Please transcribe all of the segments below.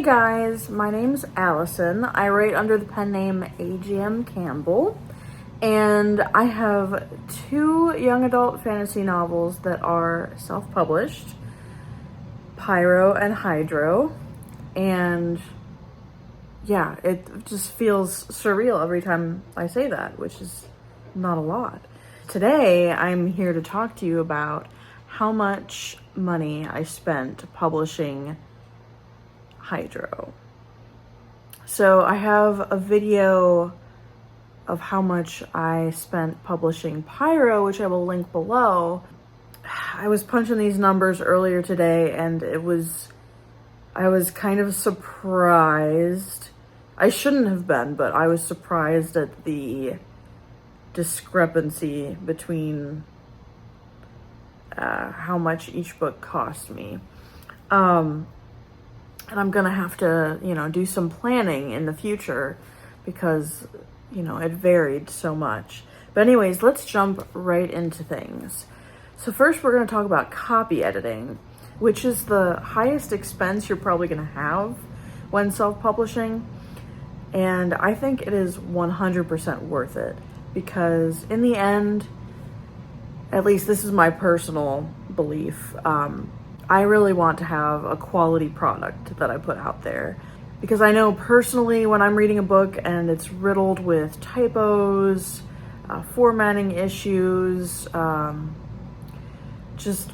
guys, my name's Allison. I write under the pen name A.G.M. Campbell, and I have two young adult fantasy novels that are self-published, PYRO and Hydro, and yeah, it just feels surreal every time I say that, which is not a lot. Today, I'm here to talk to you about how much money I spent publishing Hydro. So I have a video of how much I spent publishing PYRO, which I will link below. I was punching these numbers earlier today and I was kind of surprised. I shouldn't have been, but I was surprised at the discrepancy between how much each book cost me. And I'm gonna have to, do some planning in the future because, it varied so much. But anyways, let's jump right into things. So first we're gonna talk about copy editing, which is the highest expense you're probably gonna have when self-publishing. And I think it is 100% worth it because in the end, at least this is my personal belief, I really want to have a quality product that I put out there. Because I know personally when I'm reading a book and it's riddled with typos, formatting issues, just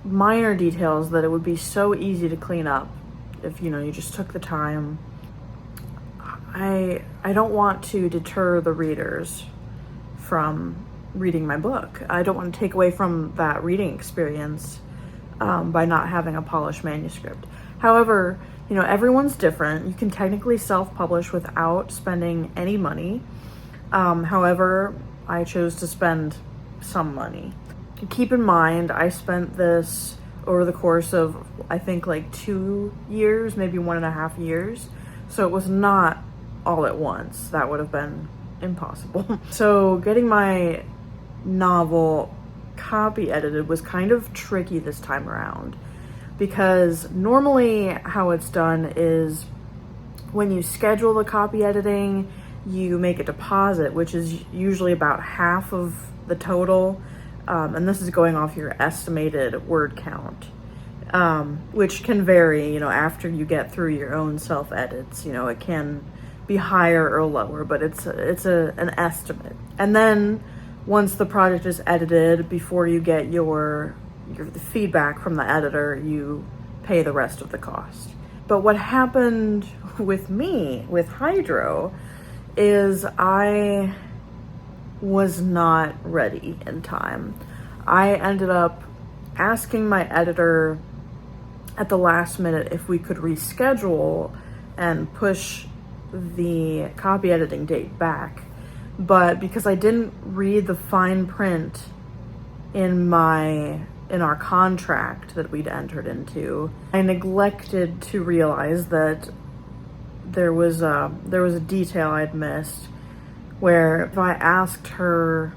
minor details that it would be so easy to clean up if, you just took the time. I don't want to deter the readers from reading my book. I don't want to take away from that reading experience by not having a polished manuscript. However, everyone's different. You can technically self-publish without spending any money. However, I chose to spend some money. Keep in mind, I spent this over the course of, I think, like 2 years, maybe 1.5 years. So it was not all at once. That would have been impossible. So getting my novel copy edited was kind of tricky this time around because normally how it's done is when you schedule the copy editing, you make a deposit, which is usually about half of the total. And this is going off your estimated word count, which can vary, after you get through your own self-edits. It can be higher or lower, but it's an estimate. And then once the project is edited, before you get the feedback from the editor, you pay the rest of the cost. But what happened with me, with Hydro, is I was not ready in time. I ended up asking my editor at the last minute if we could reschedule and push the copy editing date back. But because I didn't read the fine print in our contract that we'd entered into, I neglected to realize that there was a detail I'd missed where if I asked her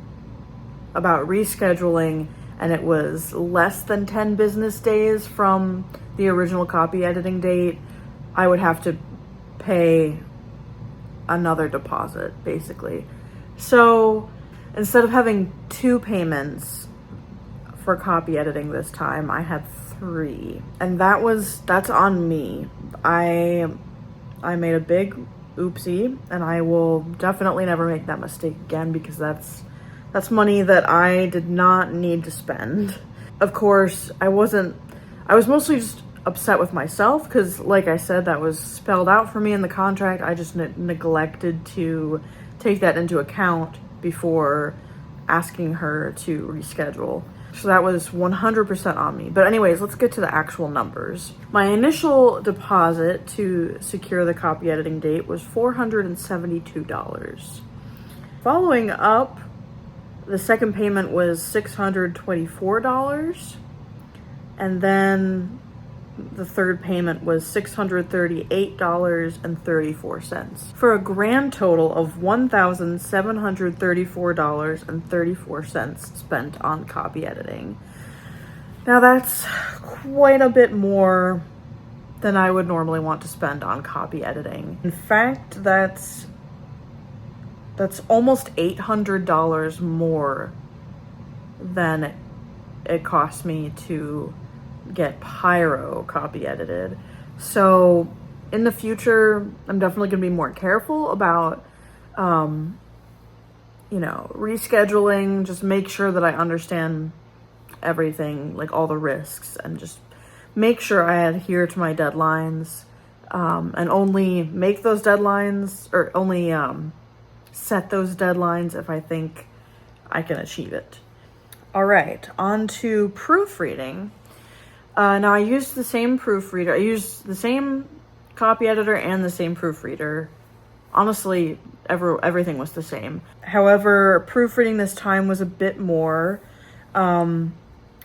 about rescheduling and it was less than 10 business days from the original copy editing date, I would have to pay another deposit, basically. So instead of having 2 payments for copy editing this time, I had 3. And that's on me. I made a big oopsie, and I will definitely never make that mistake again because that's money that I did not need to spend. Of course, I was mostly just upset with myself because, like I said, that was spelled out for me in the contract. I just neglected to take that into account before asking her to reschedule. So that was 100% on me. But anyways, let's get to the actual numbers. My initial deposit to secure the copy editing date was $472. Following up, the second payment was $624. And then the third payment was $638.34 for a grand total of $1,734.34 spent on copy editing. Now that's quite a bit more than I would normally want to spend on copy editing. In fact, that's almost $800 more than it cost me to get PYRO copy edited. So in the future, I'm definitely going to be more careful about, rescheduling, just make sure that I understand everything, like all the risks, and just make sure I adhere to my deadlines, and only make those deadlines, or only set those deadlines if I think I can achieve it. All right, on to proofreading. Now I used the same proofreader. I used the same copy editor and the same proofreader. Honestly, everything was the same. However, proofreading this time was a bit more. I'm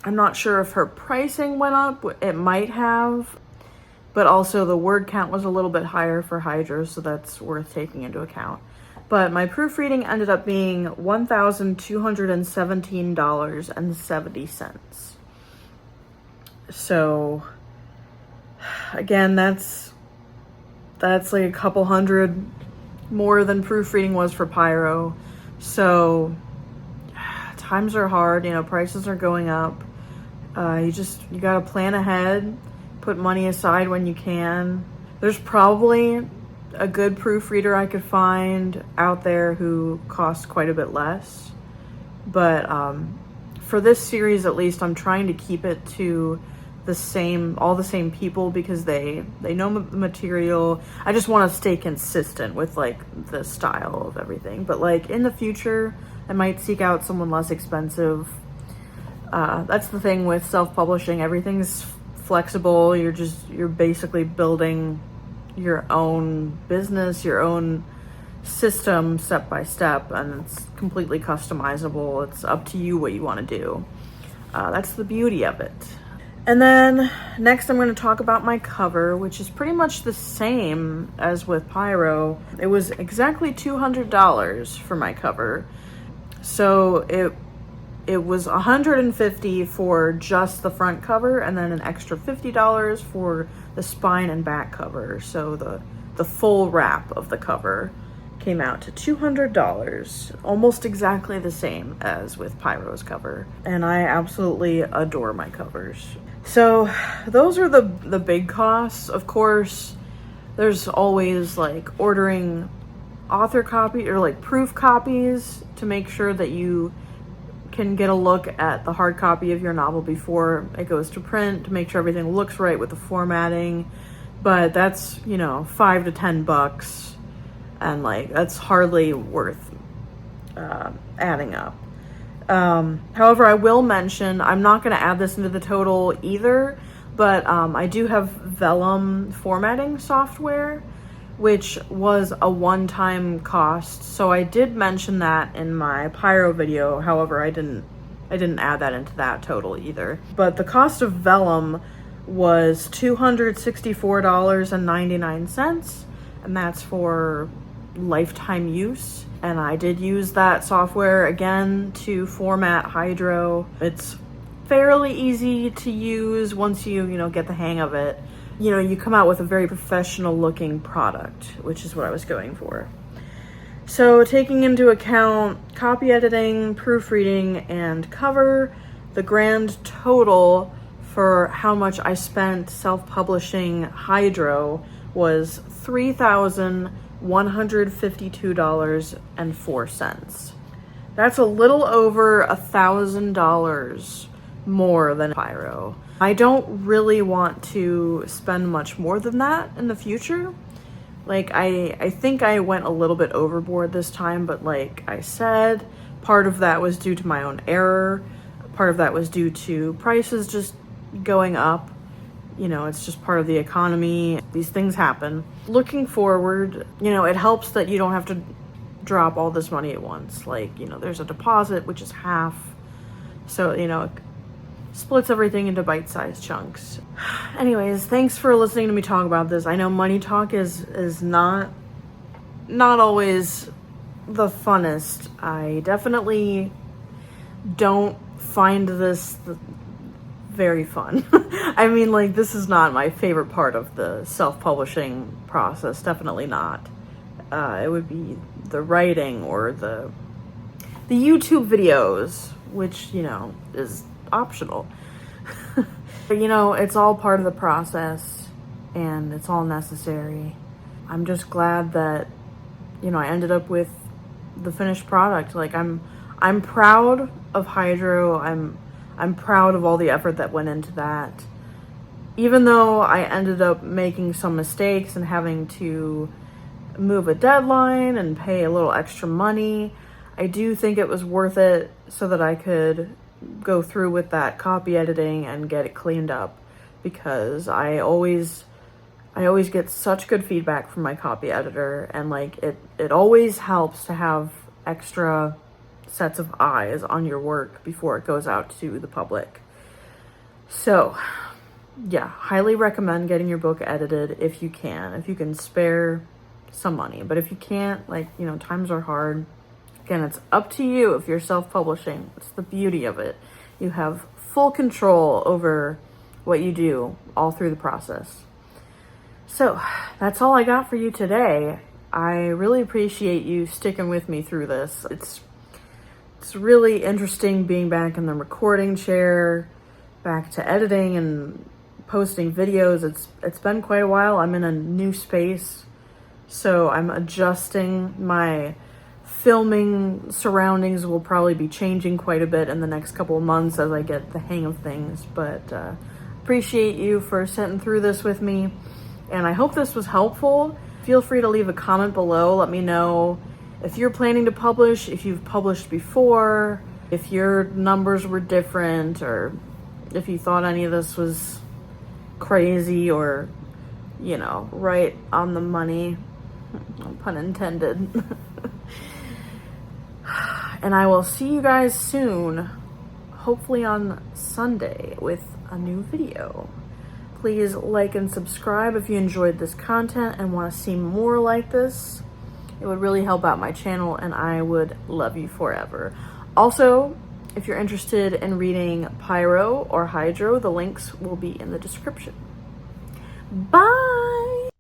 not sure if her pricing went up. It might have, but also the word count was a little bit higher for Hydro, so that's worth taking into account. But my proofreading ended up being $1,217.70. So again, that's like a couple hundred more than proofreading was for PYRO. So times are hard, prices are going up. You gotta plan ahead, put money aside when you can. There's probably a good proofreader I could find out there who costs quite a bit less. But for this series, at least, I'm trying to keep it to all the same people, because they know the material. I just want to stay consistent with like the style of everything. But like in the future, I might seek out someone less expensive. That's the thing with self-publishing. Everything's flexible. You're basically building your own business, your own system step by step, and it's completely customizable. It's up to you what you want to do. That's the beauty of it. And then next I'm going to talk about my cover, which is pretty much the same as with PYRO. It was exactly $200 for my cover. So it was $150 for just the front cover, and then an extra $50 for the spine and back cover. So the full wrap of the cover came out to $200, almost exactly the same as with PYRO's cover. And I absolutely adore my covers. So those are the big costs. Of course, there's always like ordering author copy or like proof copies to make sure that you can get a look at the hard copy of your novel before it goes to print, to make sure everything looks right with the formatting. But that's, $5 to $10, and like that's hardly worth adding up. However, I will mention, I'm not going to add this into the total either, but I do have Vellum formatting software, which was a one-time cost. So I did mention that in my PYRO video. However, I didn't add that into that total either. But the cost of Vellum was $264.99, and that's for lifetime use. And I did use that software again to format Hydro. It's fairly easy to use once you get the hang of it. You come out with a very professional looking product, which is what I was going for. So taking into account copy editing, proofreading, and cover, the grand total for how much I spent self-publishing Hydro was $3,152.04. That's a little over $1,000 more than PYRO. I don't really want to spend much more than that in the future. Like, I think I went a little bit overboard this time, but like I said, part of that was due to my own error. Part of that was due to prices just going up. It's just part of the economy. These things happen. Looking forward, it helps that you don't have to drop all this money at once. Like, there's a deposit, which is half. So, it splits everything into bite-sized chunks. Anyways, thanks for listening to me talk about this. I know money talk is not always the funnest. I definitely don't find this very fun. I mean, like, this is not my favorite part of the self-publishing process, definitely not. It would be the writing or the YouTube videos, which, you know, is optional. But, you know, it's all part of the process and it's all necessary. I'm just glad that, you know, I ended up with the finished product. Like, I'm proud of Hydro. I'm proud of all the effort that went into that. Even though I ended up making some mistakes and having to move a deadline and pay a little extra money, I do think it was worth it so that I could go through with that copy editing and get it cleaned up, because I always get such good feedback from my copy editor, and like it always helps to have extra sets of eyes on your work before it goes out to the public. So yeah, highly recommend getting your book edited if you can spare some money. But if you can't, like, you know, times are hard. Again, it's up to you if you're self-publishing. It's the beauty of it. You have full control over what you do all through the process. So that's all I got for you today. I really appreciate you sticking with me through this. It's really interesting being back in the recording chair, back to editing and posting videos. It's been quite a while. I'm in a new space, so I'm adjusting. My filming surroundings will probably be changing quite a bit in the next couple of months as I get the hang of things. But appreciate you for sitting through this with me, and I hope this was helpful. Feel free to leave a comment below. Let me know if you're planning to publish, if you've published before, if your numbers were different, or if you thought any of this was crazy or, you know, right on the money, no pun intended. And I will see you guys soon, hopefully on Sunday, with a new video. Please like and subscribe if you enjoyed this content and want to see more like this. It would really help out my channel, and I would love you forever. Also, if you're interested in reading PYRO or Hydro, the links will be in the description. Bye!